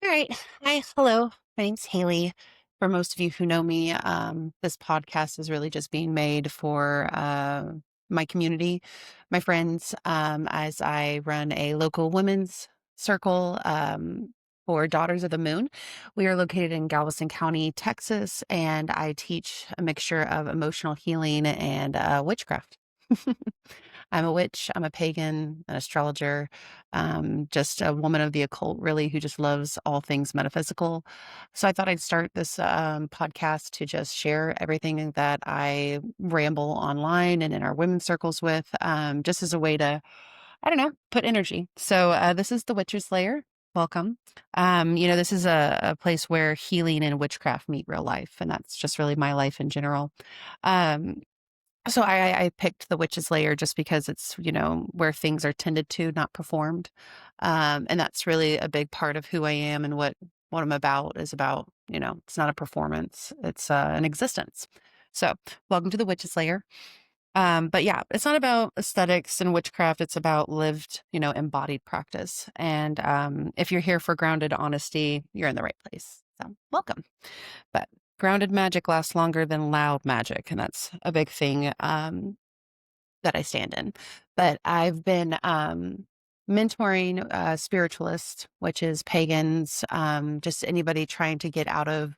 All right. Hi. Hello. My name's Haley. For most of you who know me, this podcast is really just being made for my community, my friends, as I run a local women's circle for Daughters of the Moon. We are located in Galveston County, Texas, and I teach a mixture of emotional healing and witchcraft. I'm a witch, I'm a pagan, an astrologer, just a woman of the occult, really, who just loves all things metaphysical. So I thought I'd start this podcast to just share everything that I ramble online and in our women's circles with, just as a way to, I don't know, put energy. So this is the Witch's Lair. Welcome. This is a place where healing and witchcraft meet real life, and that's just really my life in general. Um, so I picked the witch's layer just because it's, where things are tended to, not performed. And that's really a big part of who I am and what I'm about is about, it's not a performance, it's an existence. So welcome to the witch's layer. But yeah, it's not about aesthetics and witchcraft. It's about lived, embodied practice. And if you're here for grounded honesty, you're in the right place. So welcome. But grounded magic lasts longer than loud magic, and that's a big thing that I stand in. But I've been mentoring spiritualists, which is pagans, just anybody trying to get out of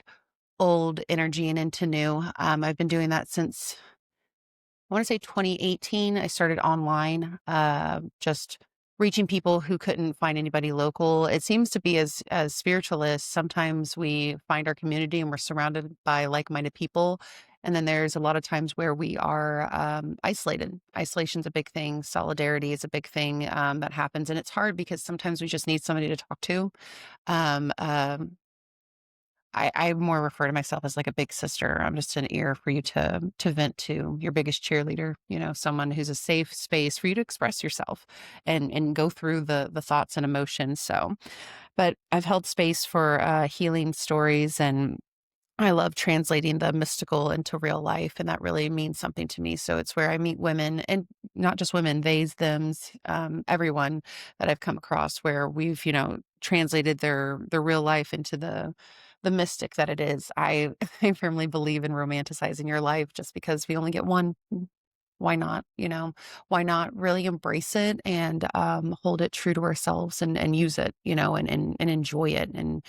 old energy and into new. I've been doing that since I want to say 2018. I started online, just reaching people who couldn't find anybody local. It seems to be as spiritualists, sometimes we find our community and we're surrounded by like-minded people. And then there's a lot of times where we are isolated. Isolation's a big thing. Solidarity is a big thing that happens. And it's hard because sometimes we just need somebody to talk to. Um, um, I more refer to myself as like a big sister. I'm just an ear for you to vent to, your biggest cheerleader, someone who's a safe space for you to express yourself and go through the thoughts and emotions. So, but I've held space for healing stories, and I love translating the mystical into real life, and that really means something to me. So it's where I meet women, and not just women, theys, thems, everyone that I've come across, where we've translated their real life into the mystic that it is. I I firmly believe in romanticizing your life, just because we only get one. Why not? Why not really embrace it and hold it true to ourselves and use it, and enjoy it, and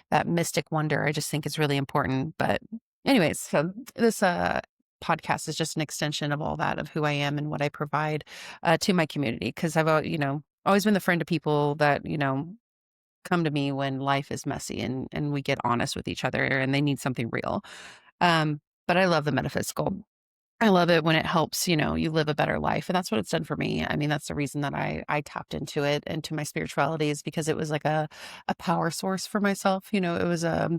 that mystic wonder, I just think is really important. But anyways, so this podcast is just an extension of all that, of who I am and what I provide to my community. Because I've always been the friend of people that come to me when life is messy, and we get honest with each other and they need something real. But I love the metaphysical. I love it when it helps, you live a better life. And that's what it's done for me. I mean, that's the reason that I tapped into it, into my spirituality, is because it was like a power source for myself. It was a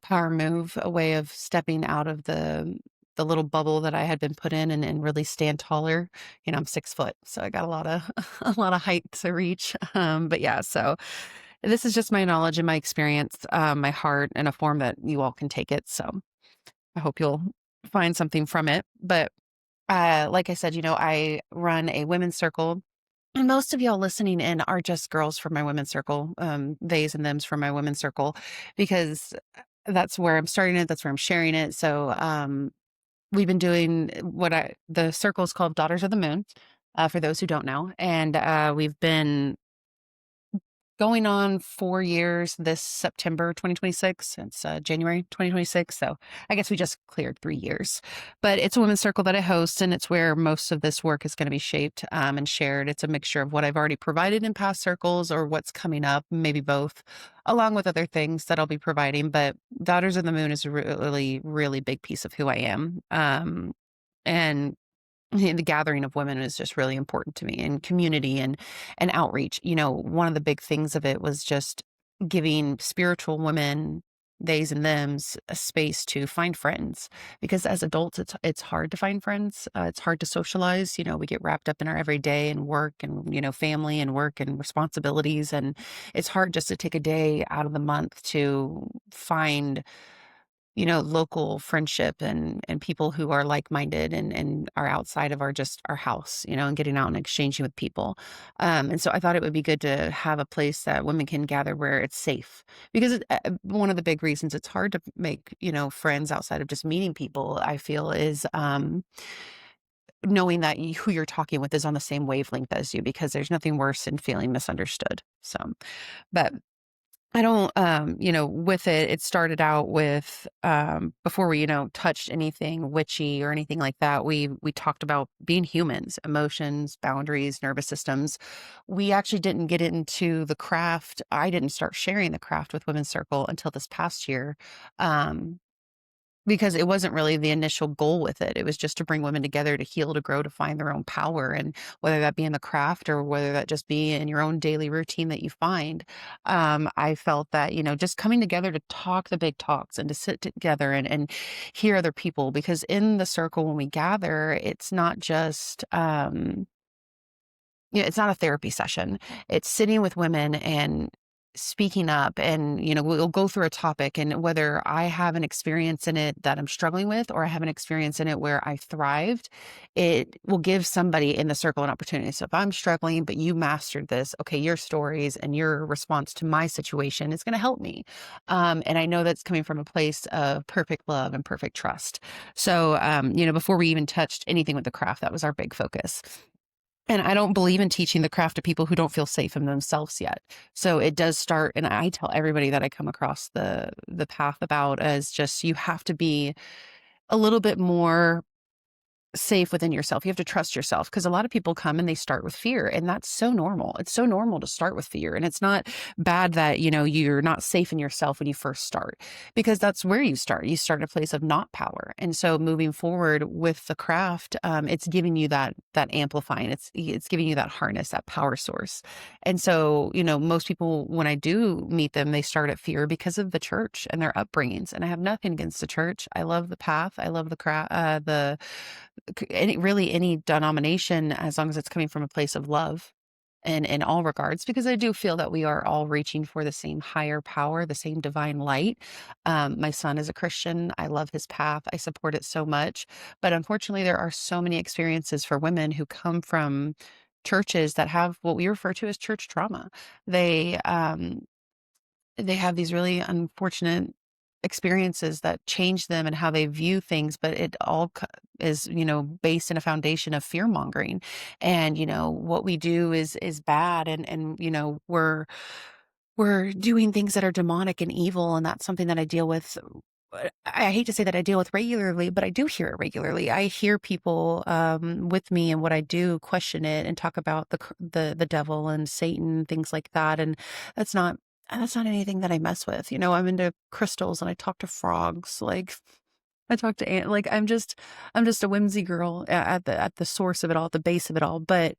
power move, a way of stepping out of the little bubble that I had been put in, and really stand taller. I'm 6 foot, so I got a lot of a lot of height to reach. But yeah, so this is just my knowledge and my experience, my heart, in a form that you all can take it. So I hope you'll find something from it. But like I said, I run a women's circle, and most of y'all listening in are just girls from my women's circle, theys and thems from my women's circle, because that's where I'm starting it. That's where I'm sharing it. So we've been doing the circle is called Daughters of the Moon, for those who don't know, and we've been going on 4 years this September 2026. It's January 2026. So I guess we just cleared 3 years. But it's a women's circle that I host, and it's where most of this work is going to be shaped and shared. It's a mixture of what I've already provided in past circles or what's coming up, maybe both, along with other things that I'll be providing. But Daughters of the Moon is a really, really big piece of who I am. And the gathering of women is just really important to me, and community and outreach. One of the big things of it was just giving spiritual women, theys and thems, a space to find friends, because as adults it's hard to find friends. It's hard to socialize. We get wrapped up in our everyday and work and family and work and responsibilities, and it's hard just to take a day out of the month to find local friendship and people who are like-minded and are outside of our house, and getting out and exchanging with people. And so I thought it would be good to have a place that women can gather where it's safe. Because one of the big reasons it's hard to make, friends outside of just meeting people, I feel, is knowing that who you're talking with is on the same wavelength as you, because there's nothing worse than feeling misunderstood. So, but I don't, with it started out with, before we, touched anything witchy or anything like that, we talked about being humans, emotions, boundaries, nervous systems. We actually didn't get into the craft. I didn't start sharing the craft with Women's Circle until this past year. Um, because it wasn't really the initial goal with it. It was just to bring women together to heal, to grow, to find their own power. And whether that be in the craft or whether that just be in your own daily routine that you find, I felt that, just coming together to talk the big talks and to sit together and hear other people. Because in the circle, when we gather, it's not just, it's not a therapy session. It's sitting with women and speaking up, and, we'll go through a topic, and whether I have an experience in it that I'm struggling with or I have an experience in it where I thrived, it will give somebody in the circle an opportunity. So if I'm struggling, but you mastered this, okay, your stories and your response to my situation is going to help me. And I know that's coming from a place of perfect love and perfect trust. So, before we even touched anything with the craft, that was our big focus. And I don't believe in teaching the craft to people who don't feel safe in themselves yet. So it does start, and I tell everybody that I come across the path about, as just, you have to be a little bit more safe within yourself. You have to trust yourself, because a lot of people come and they start with fear, and that's so normal. It's so normal to start with fear. And it's not bad that, you're not safe in yourself when you first start, because that's where you start. You start a place of not power. And so moving forward with the craft, it's giving you that amplifying, it's giving you that harness, that power source. And so, most people, when I do meet them, they start at fear because of the church and their upbringings. And I have nothing against the church. I love the path. I love the craft, any denomination, as long as it's coming from a place of love and in all regards, because I do feel that we are all reaching for the same higher power, the same divine light. My son is a Christian. I love his path. I support it so much. But unfortunately, there are so many experiences for women who come from churches that have what we refer to as church trauma. They, they have these really unfortunate experiences that change them and how they view things, but it all is, based in a foundation of fear mongering. And, what we do is bad, and, we're doing things that are demonic and evil. And that's something that I deal with. I hate to say that I deal with regularly, but I do hear it regularly. I hear people, with me and what I do, question it and talk about the devil and Satan, things like that. And that's not that's not anything that I mess with. I'm into crystals and I talk to frogs. Like, I talk to like, I'm just a whimsy girl at the source of it all, at the base of it all. But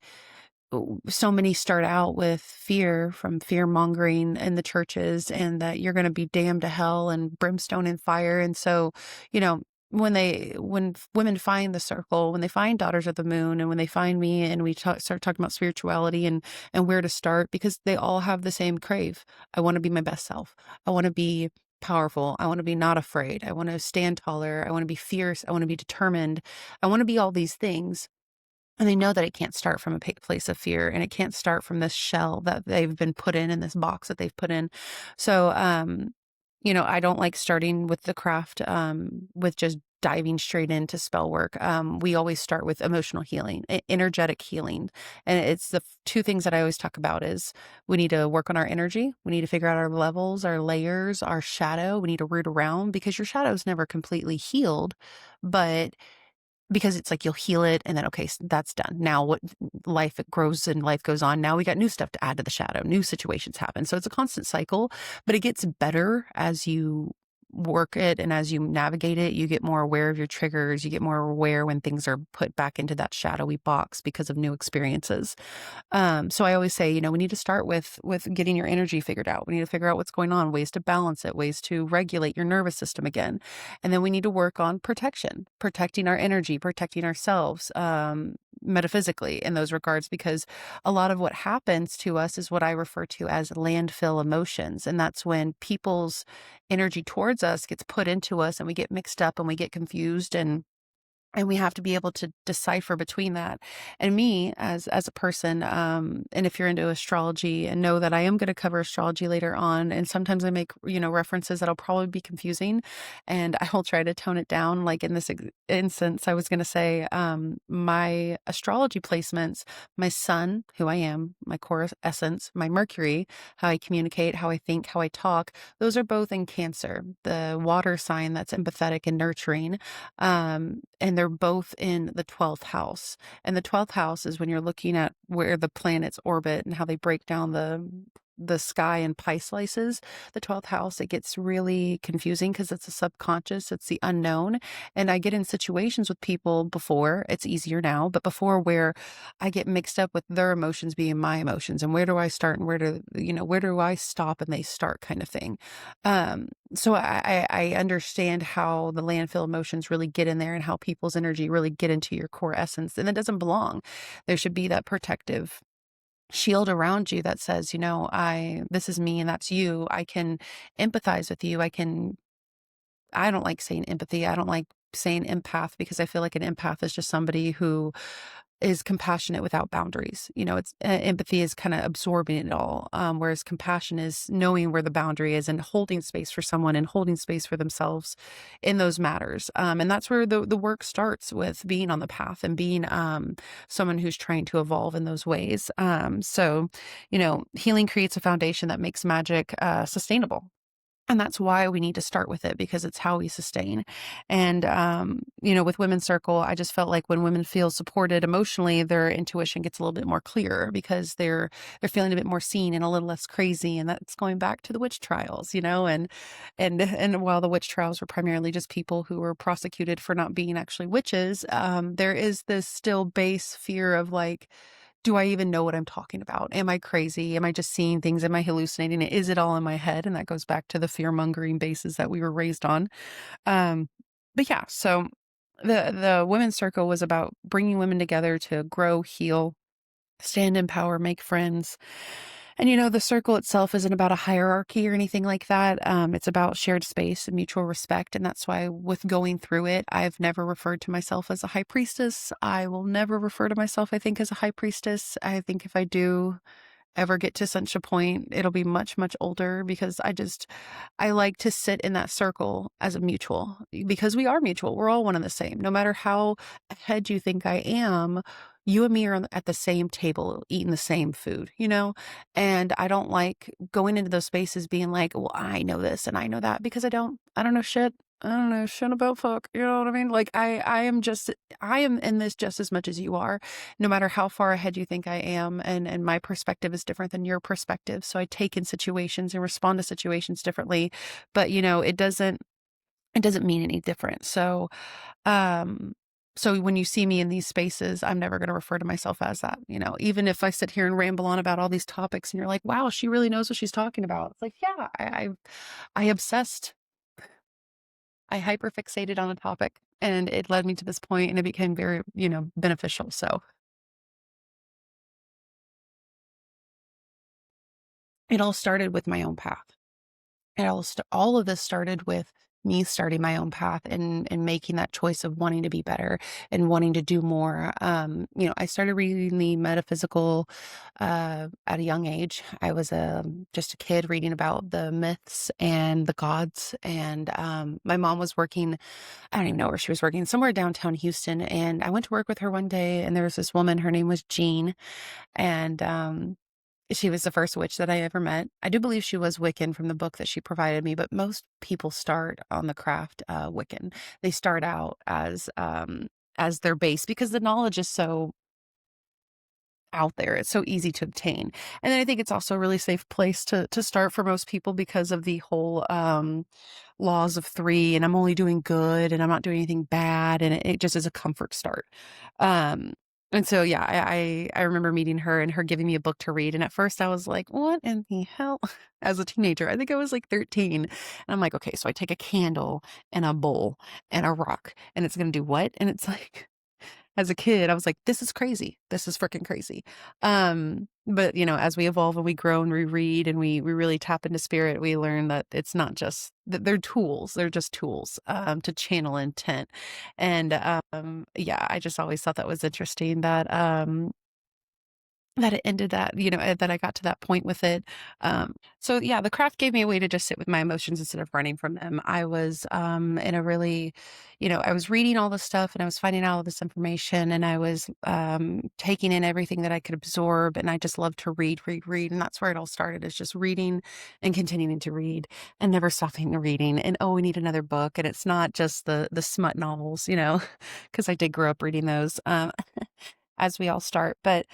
so many start out with fear, from fear mongering in the churches, and that you're going to be damned to hell and brimstone and fire. And so, you know, when women find the circle, when they find Daughters of the Moon, and when they find me, and we start talking about spirituality and where to start, because they all have the same crave. I want to be my best self. I want to be powerful. I want to be not afraid. I want to stand taller. I want to be fierce. I want to be determined. I want to be all these things. And they know that it can't start from a place of fear, and it can't start from this shell that they've been put in this box that they've put in. So, I don't like starting with the craft, with just diving straight into spell work. We always start with emotional healing, energetic healing. And it's the two things that I always talk about is we need to work on our energy. We need to figure out our levels, our layers, our shadow. We need to root around, because your shadow is never completely healed, but because it's like you'll heal it and then, okay, that's done. Now what, life, it grows and life goes on. Now we got new stuff to add to the shadow. New situations happen. So it's a constant cycle, but it gets better as you work it and as you navigate it. You get more aware of your triggers. You get more aware when things are put back into that shadowy box because of new experiences. So I always say, we need to start with getting your energy figured out. We need to figure out what's going on, ways to balance it, ways to regulate your nervous system again. And then we need to work on protecting our energy, protecting ourselves, metaphysically in those regards, because a lot of what happens to us is what I refer to as landfill emotions. And that's when people's energy towards us gets put into us and we get mixed up and we get confused, and we have to be able to decipher between that. And me as a person, and if you're into astrology and know that I am going to cover astrology later on, and sometimes I make, references that'll probably be confusing, and I will try to tone it down. Like in this instance, I was going to say, my astrology placements, my sun, who I am, my core essence, my Mercury, how I communicate, how I think, how I talk, those are both in Cancer, the water sign that's empathetic and nurturing. And they're both in the 12th house. And the 12th house is when you're looking at where the planets orbit and how they break down the sky in pie slices. The 12th house, it gets really confusing because it's the subconscious, it's the unknown. And I get in situations with people before, it's easier now, but before, where I get mixed up with their emotions being my emotions, and where do I start and where do I stop and they start, kind of thing. So I understand how the landfill emotions really get in there and how people's energy really get into your core essence, and it doesn't belong. There should be that protective shield around you that says, this is me and that's you. I can empathize with you. I don't like saying empathy. I don't like saying empath, because I feel like an empath is just somebody who is compassionate without boundaries. It's empathy is kind of absorbing it all, whereas compassion is knowing where the boundary is and holding space for someone and holding space for themselves in those matters. And that's where the work starts, with being on the path and being someone who's trying to evolve in those ways. So, healing creates a foundation that makes magic sustainable. And that's why we need to start with it, because it's how we sustain. And, with Women's Circle, I just felt like when women feel supported emotionally, their intuition gets a little bit more clear, because they're feeling a bit more seen and a little less crazy. And that's going back to the witch trials, and while the witch trials were primarily just people who were prosecuted for not being actually witches, there is this still base fear of like, do I even know what I'm talking about? Am I crazy? Am I just seeing things? Am I hallucinating? Is it all in my head? And that goes back to the fear mongering bases that we were raised on. Um, but yeah, so the Women's Circle was about bringing women together to grow, heal, stand in power, make friends. And the circle itself isn't about a hierarchy or anything like that. It's about shared space and mutual respect. And that's why, with going through it, I've never referred to myself as a high priestess. I will never refer to myself, I think, as a high priestess. I think if I do ever get to such a point, it'll be much, much older, because I like to sit in that circle as a mutual, because we are mutual. We're all one and the same. No matter how ahead you think I am, you and me are at the same table eating the same food, And I don't like going into those spaces being like, well, I know this and I know that, because I don't know shit. I don't know shit about fuck. You know what I mean? Like I am in this just as much as you are, no matter how far ahead you think I am. And my perspective is different than your perspective. So I take in situations and respond to situations differently, but it doesn't mean any different. Um, so when you see me in these spaces, I'm never going to refer to myself as that, even if I sit here and ramble on about all these topics and you're like, wow, she really knows what she's talking about. It's like, yeah, I obsessed, I hyperfixated on a topic, and it led me to this point, and it became very, beneficial. So it all started with my own path. All of this started with me starting my own path, and making that choice of wanting to be better and wanting to do more. I started reading the metaphysical at a young age. I was just a kid reading about the myths and the gods. And my mom was working, I don't even know where she was working, somewhere downtown Houston. And I went to work with her one day, and there was this woman, her name was Jean. And she was the first witch that I ever met. I do believe she was Wiccan from the book that she provided me, but most people start on the craft Wiccan. They start out as their base, because the knowledge is so out there. It's so easy to obtain. And then I think it's also a really safe place to start for most people, because of the whole laws of three, and I'm only doing good and I'm not doing anything bad, and it just is a comfort start. Um and so yeah, I remember meeting her and her giving me a book to read, and at first I was like, what in the hell? As a teenager, I think I was like 13, and I'm like, okay, so I take a candle and a bowl and a rock, and it's gonna do what? And it's like, as a kid, I was like, this is crazy. This is freaking crazy. But as we evolve and we grow and we read and we really tap into spirit, we learn that it's not just that they're tools. They're just tools to channel intent. And yeah, I just always thought that was interesting that it ended that, that I got to that point with it. So yeah, the craft gave me a way to just sit with my emotions instead of running from them. I was in a really, I was reading all this stuff and I was finding out all this information and I was taking in everything that I could absorb. And I just love to read, read, read. And that's where it all started, is just reading and continuing to read and never stopping reading. And oh, we need another book. And it's not just the smut novels, because I did grow up reading those. As we all start. But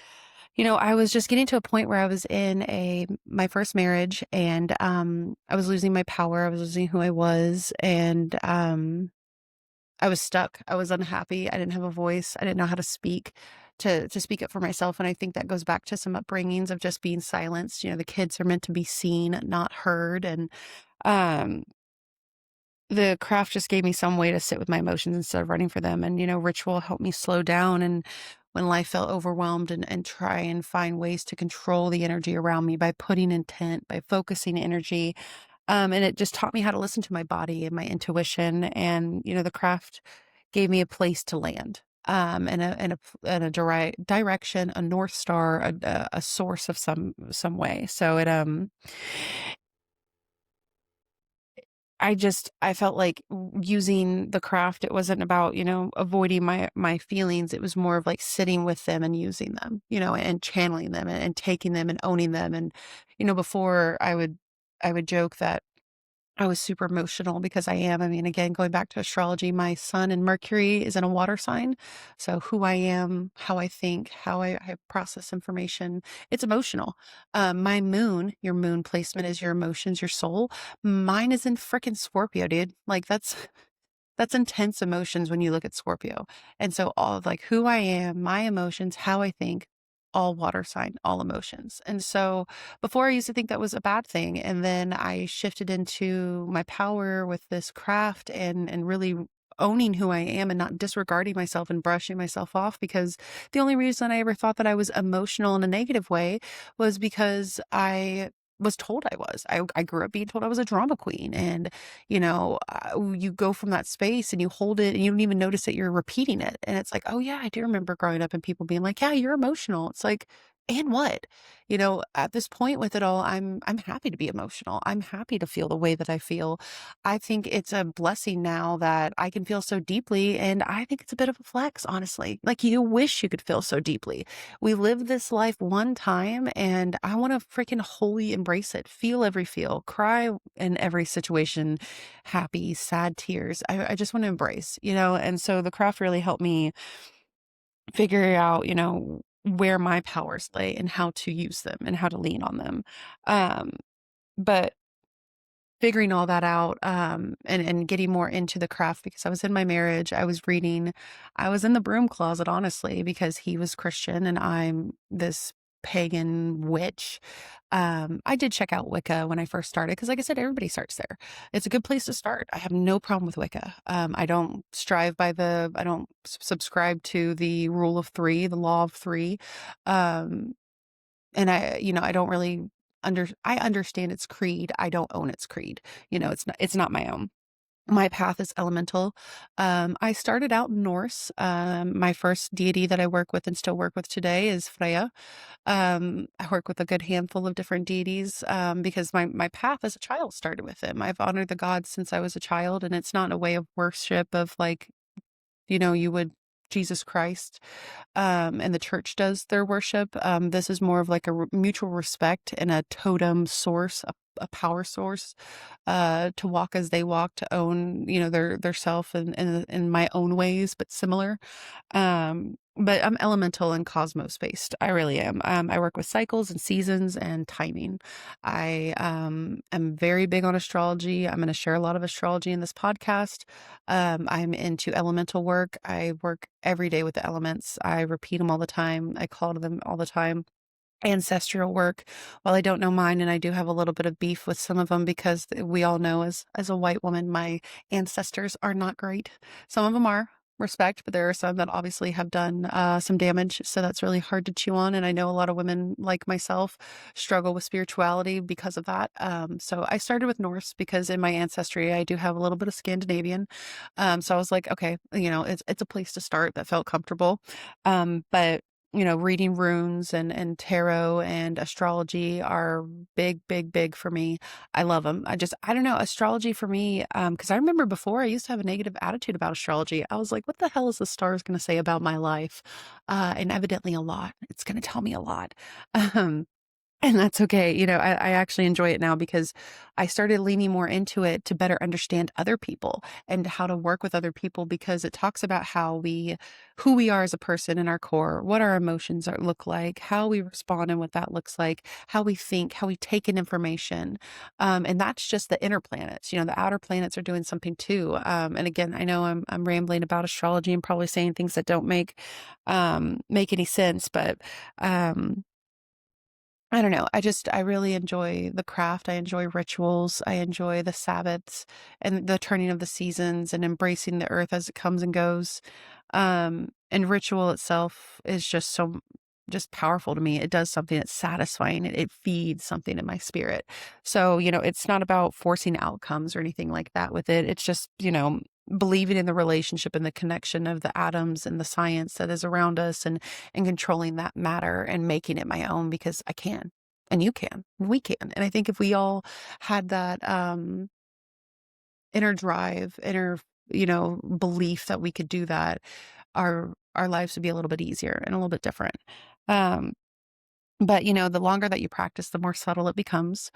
I was just getting to a point where I was in my first marriage and I was losing my power. I was losing who I was and I was stuck. I was unhappy. I didn't have a voice. I didn't know how to speak to speak up for myself. And I think that goes back to some upbringings of just being silenced. The kids are meant to be seen, not heard. And um the craft just gave me some way to sit with my emotions instead of running for them. And, ritual helped me slow down and when life felt overwhelmed and try and find ways to control the energy around me by putting intent, by focusing energy. And it just taught me how to listen to my body and my intuition. And, the craft gave me a place to land. And a direction, a north star, a source of some way. So I felt like using the craft, it wasn't about, avoiding my feelings. It was more of like sitting with them and using them, and channeling them and taking them and owning them. And, before I would joke that I was super emotional because I am. I mean, again, going back to astrology, my sun and Mercury is in a water sign. So who I am, how I think, how I process information, it's emotional. My moon, your moon placement is your emotions, your soul. Mine is in frickin' Scorpio, dude. Like that's intense emotions when you look at Scorpio. And so all of like who I am, my emotions, how I think, all water sign, all emotions. And so before I used to think that was a bad thing. And then I shifted into my power with this craft and really owning who I am and not disregarding myself and brushing myself off, because the only reason I ever thought that I was emotional in a negative way was because I was told I was. I grew up being told I was a drama queen. And you go from that space and you hold it and you don't even notice that you're repeating it. And it's like, oh yeah, I do remember growing up and people being like, yeah, you're emotional. It's like, and what? At this point with it all, I'm happy to be emotional. I'm happy to feel the way that I feel. I think it's a blessing now that I can feel so deeply. And I think it's a bit of a flex, honestly. Like you wish you could feel so deeply. We live this life one time and I want to freaking wholly embrace it. Feel every feel, cry in every situation, happy, sad tears. I just want to embrace, and so the craft really helped me figure out, where my powers lay and how to use them and how to lean on them. Um, but figuring all that out, and getting more into the craft because I was in my marriage, I was reading, I was in the broom closet, honestly, because he was Christian and I'm this pagan witch. I did check out Wicca when I first started because, like I said, everybody starts there. It's a good place to start. I have no problem with Wicca. I don't I don't subscribe to the rule of three, the law of three. Um, and I don't really I understand its creed. I don't own its creed. It's not my own. My path is elemental. I started out Norse. My first deity that I work with and still work with today is Freya. I work with a good handful of different deities because my path as a child started with them. I've honored the gods since I was a child, and it's not a way of worship of like, you would Jesus Christ, and the church does their worship. This is more of like a mutual respect and a totem source, a power source, to walk as they walk, to own, their self in my own ways, but similar. But I'm elemental and cosmos based. I really am. I work with cycles and seasons and timing. I am very big on astrology. I'm going to share a lot of astrology in this podcast. I'm into elemental work. I work every day with the elements. I repeat them all the time. I call to them all the time. Ancestral work. While I don't know mine, and I do have a little bit of beef with some of them because we all know as a white woman, my ancestors are not great. Some of them are. respect, but there are some that obviously have done some damage. So that's really hard to chew on. And I know a lot of women like myself struggle with spirituality because of that. So I started with Norse because in my ancestry, I do have a little bit of Scandinavian. So I was like, okay, it's a place to start that felt comfortable. But reading runes and tarot and astrology are big, big, big for me. I love them. I don't know, astrology for me, because I remember before I used to have a negative attitude about astrology. I was like, what the hell is the stars going to say about my life? And evidently a lot. It's going to tell me a lot. Um, and that's okay. I actually enjoy it now because I started leaning more into it to better understand other people and how to work with other people because it talks about who we are as a person in our core, what our emotions look like, how we respond and what that looks like, how we think, how we take in information. And that's just the inner planets. The outer planets are doing something too. And again, I know I'm rambling about astrology and probably saying things that don't make any sense, but, I don't know. I really enjoy the craft. I enjoy rituals. I enjoy the Sabbaths and the turning of the seasons and embracing the earth as it comes and goes. And ritual itself is just powerful to me. It does something that's satisfying. It feeds something in my spirit. So, it's not about forcing outcomes or anything like that with it. It's just, believing in the relationship and the connection of the atoms and the science that is around us and controlling that matter and making it my own because I can and you can and we can. And I think if we all had that inner drive, belief that we could do that, our lives would be a little bit easier and a little bit different. Um, but the longer that you practice, the more subtle it becomes.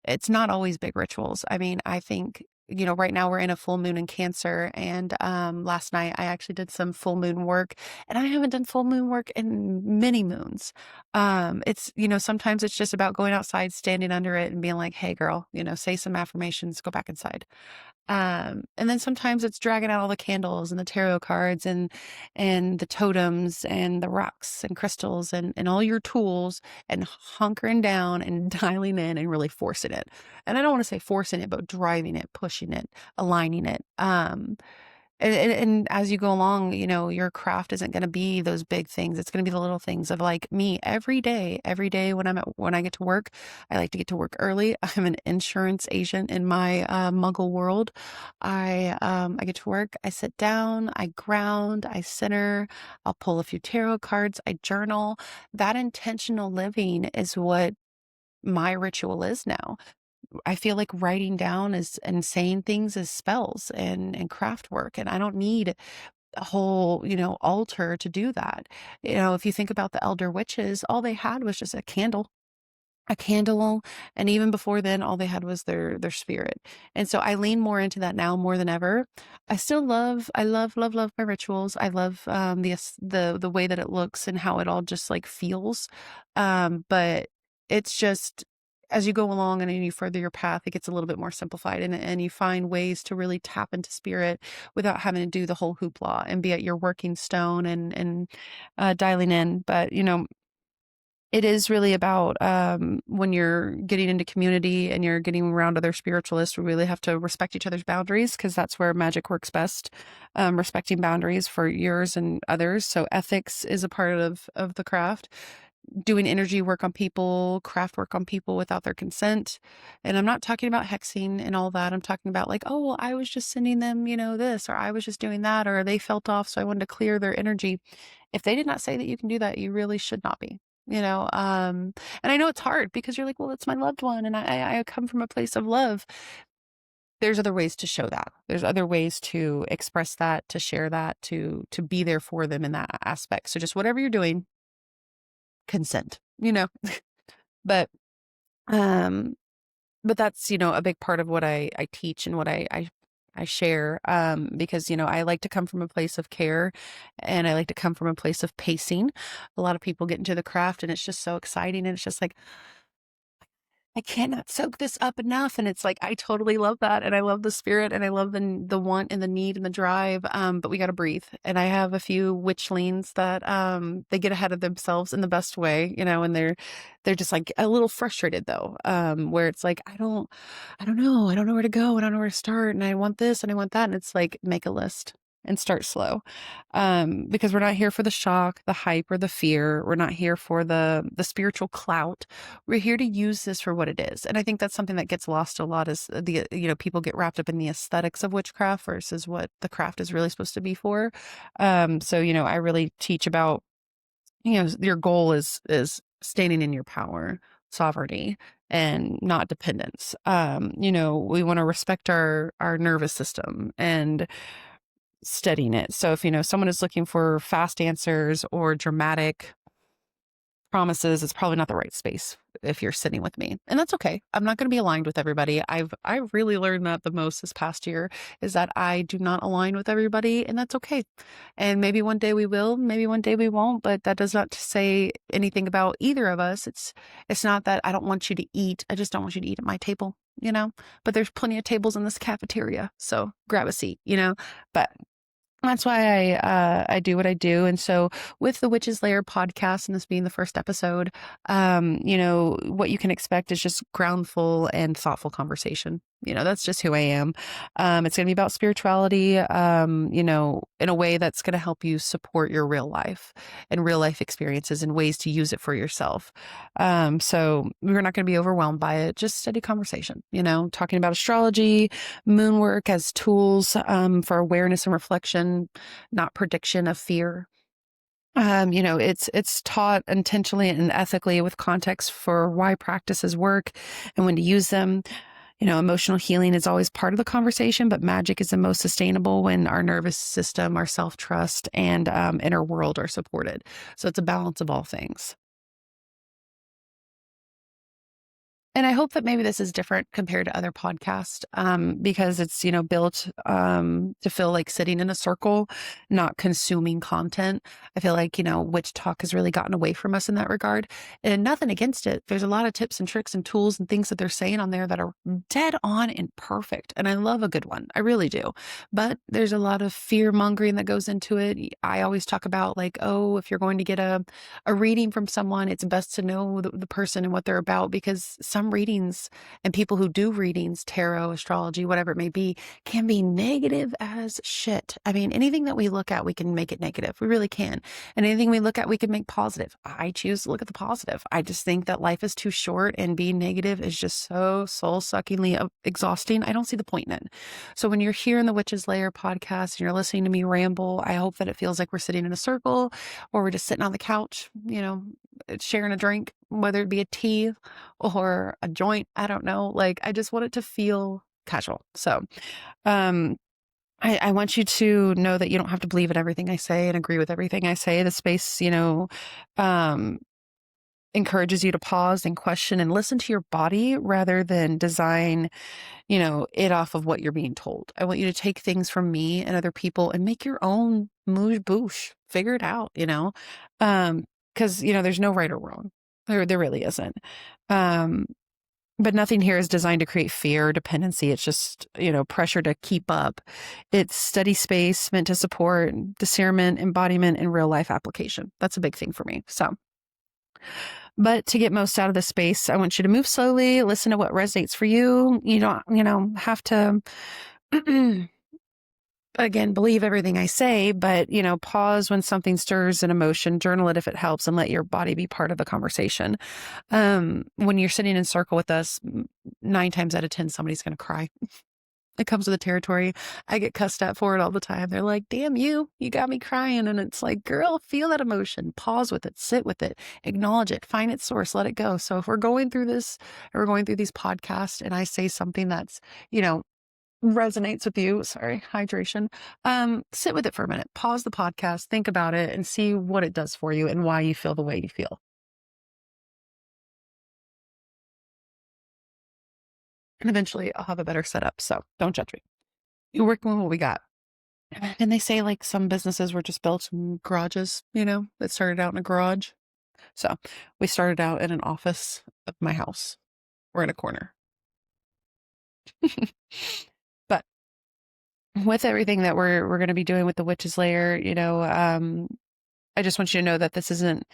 It's not always big rituals. I mean, I think, right now we're in a full moon in Cancer, and last night I actually did some full moon work, and I haven't done full moon work in many moons. It's, sometimes it's just about going outside, standing under it and being like, "Hey girl, say some affirmations, go back inside." And then sometimes it's dragging out all the candles and the tarot cards and the totems and the rocks and crystals and all your tools and hunkering down and dialing in and really forcing it. And I don't want to say forcing it, but driving it, pushing it, aligning it. And as you go along, your craft isn't going to be those big things. It's going to be the little things of like me every day when I get to work, I like to get to work early. I'm an insurance agent in my muggle world. I get to work, I sit down, I ground, I center, I'll pull a few tarot cards, I journal. That intentional living is what my ritual is now. I feel like writing down is and saying things is spells and craft work, and I don't need a whole, altar to do that. If you think about the elder witches, all they had was just a candle, and even before then all they had was their spirit. And so I lean more into that now more than ever. I love my rituals. I love the way that it looks and how it all just like feels. But it's just as you go along and you further your path, it gets a little bit more simplified, and you find ways to really tap into spirit without having to do the whole hoopla and be at your working stone and dialing in. But it is really about when you're getting into community and you're getting around other spiritualists, we really have to respect each other's boundaries because that's where magic works best. Respecting boundaries for yours and others. So ethics is a part of the craft. Doing energy work on people, craft work on people without their consent. And I'm not talking about hexing and all that. I'm talking about like, oh, well, I was just sending them, this, or I was just doing that, or they felt off, so I wanted to clear their energy. If they did not say that you can do that, you really should not be. And I know it's hard because you're like, well, it's my loved one, and I come from a place of love. There's other ways to show that. There's other ways to express that, to share that, to be there for them in that aspect. So just whatever you're doing, consent. But um but that's, a big part of what I teach and what I share, because, I like to come from a place of care and I like to come from a place of pacing. A lot of people get into the craft and it's just so exciting and it's just like, I cannot soak this up enough. And it's like, I totally love that. And I love the spirit and I love the want and the need and the drive. But we got to breathe. And I have a few witchlings that, they get ahead of themselves in the best way, and they're just like a little frustrated though. Where it's like, I don't know where to go. I don't know where to start. And I want this and I want that. And it's like, make a list. and start slow. Because we're not here for the shock, the hype, or the fear. We're not here for the spiritual clout. We're here to use this for what it is. And I think that's something that gets lost a lot is people get wrapped up in the aesthetics of witchcraft versus what the craft is really supposed to be for. So I really teach about, your goal is standing in your power, sovereignty, and not dependence. We want to respect our nervous system and studying it. So if someone is looking for fast answers or dramatic promises, it's probably not the right space if you're sitting with me. And that's okay. I'm not going to be aligned with everybody. I've really learned that the most this past year is that I do not align with everybody, and that's okay. And maybe one day we will, maybe one day we won't, but that does not say anything about either of us. It's not that I don't want you to eat. I just don't want you to eat at my table, but there's plenty of tables in this cafeteria. So grab a seat, but that's why I do what I do. And so with the Witch's Lair podcast and this being the first episode, what you can expect is just groundful and thoughtful conversation. That's just who I am. It's going to be about spirituality, in a way that's going to help you support your real life and real life experiences and ways to use it for yourself. So we're not going to be overwhelmed by it. Just steady conversation, talking about astrology, moon work as tools for awareness and reflection, not prediction of fear. It's taught intentionally and ethically with context for why practices work and when to use them. Emotional healing is always part of the conversation, but magic is the most sustainable when our nervous system, our self-trust, and inner world are supported. So it's a balance of all things. And I hope that maybe this is different compared to other podcasts, because it's, built to feel like sitting in a circle, not consuming content. I feel like, witch talk has really gotten away from us in that regard. And nothing against it. There's a lot of tips and tricks and tools and things that they're saying on there that are dead on and perfect. And I love a good one. I really do. But there's a lot of fear mongering that goes into it. I always talk about like, oh, if you're going to get a reading from someone, it's best to know the person and what they're about, because some readings and people who do readings, tarot, astrology, whatever it may be, can be negative as shit. I mean, anything that we look at, we can make it negative. We really can. And anything we look at, we can make positive. I choose to look at the positive. I just think that life is too short and being negative is just so soul-suckingly exhausting. I don't see the point in it. So when you're here in the Witch's Lair podcast and you're listening to me ramble, I hope that it feels like we're sitting in a circle or we're just sitting on the couch, sharing a drink, whether it be a tea or a joint. I don't know. Like, I just want it to feel casual. So, I want you to know that you don't have to believe in everything I say and agree with everything I say. The space, encourages you to pause and question and listen to your body rather than design, it off of what you're being told. I want you to take things from me and other people and make your own mouche bouche, figure it out, because, there's no right or wrong. There really isn't. But nothing here is designed to create fear or dependency. It's just, pressure to keep up. It's steady space meant to support discernment, embodiment, and real life application. That's a big thing for me. But to get most out of the space, I want you to move slowly, listen to what resonates for you. You don't, have to, again, believe everything I say, but, pause when something stirs an emotion, journal it if it helps, and let your body be part of the conversation. When you're sitting in circle with us, 9 times out of 10, somebody's going to cry. It comes with the territory. I get cussed at for it all the time. They're like, damn you got me crying. And it's like, girl, feel that emotion, pause with it, sit with it, acknowledge it, find its source, let it go. So if we're going through this, or we're going through these podcasts and I say something that's, resonates with you, sorry, hydration, sit with it for a minute, pause the podcast, think about it and see what it does for you and why you feel the way you feel. And eventually I'll have a better setup. So don't judge me. You're working with what we got. And they say like some businesses were just built in garages, that started out in a garage. So we started out in an office of my house. We're in a corner. But with everything that we're going to be doing with the Witch's Lair, I just want you to know that this isn't,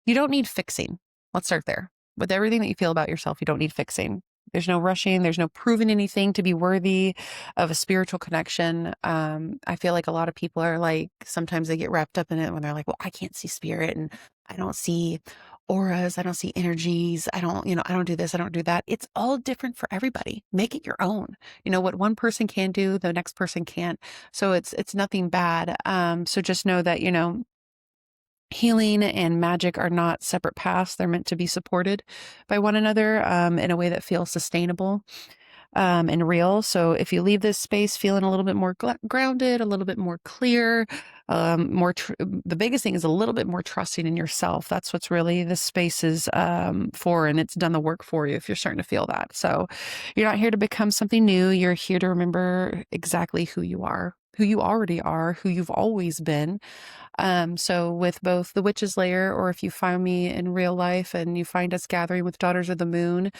you don't need fixing. Let's start there. With everything that you feel about yourself, you don't need fixing. There's no rushing. There's no proving anything to be worthy of a spiritual connection. I feel like a lot of people are like, sometimes they get wrapped up in it when they're like, well, I can't see spirit and I don't see auras. I don't see energies. I don't do this. I don't do that. It's all different for everybody. Make it your own. What one person can do, the next person can't. So it's nothing bad. So just know that, healing and magic are not separate paths. They're meant to be supported by one another in a way that feels sustainable and real. So if you leave this space feeling a little bit more grounded, a little bit more clear, the biggest thing is a little bit more trusting in yourself. That's what's really this space is for, and it's done the work for you if you're starting to feel that. So you're not here to become something new. You're here to remember exactly who you are, who you already are, who you've always been. So with both the Witch's Lair, or if you find me in real life and you find us gathering with Daughters of the Moon,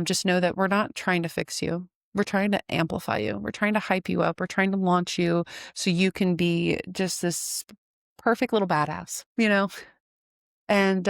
just know that we're not trying to fix you. We're trying to amplify you. We're trying to hype you up. We're trying to launch you so you can be just this perfect little badass, And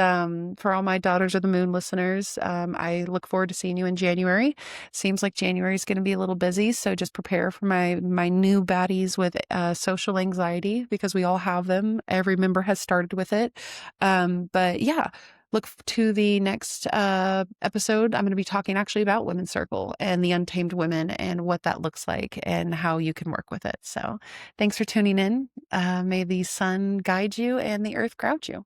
for all my Daughters of the Moon listeners, I look forward to seeing you in January. Seems like January is going to be a little busy, so just prepare for my new baddies with social anxiety, because we all have them. Every member has started with it. But yeah, look to the next episode. I'm going to be talking actually about Women's Circle and the untamed women and what that looks like and how you can work with it. So thanks for tuning in. May the sun guide you and the earth ground you.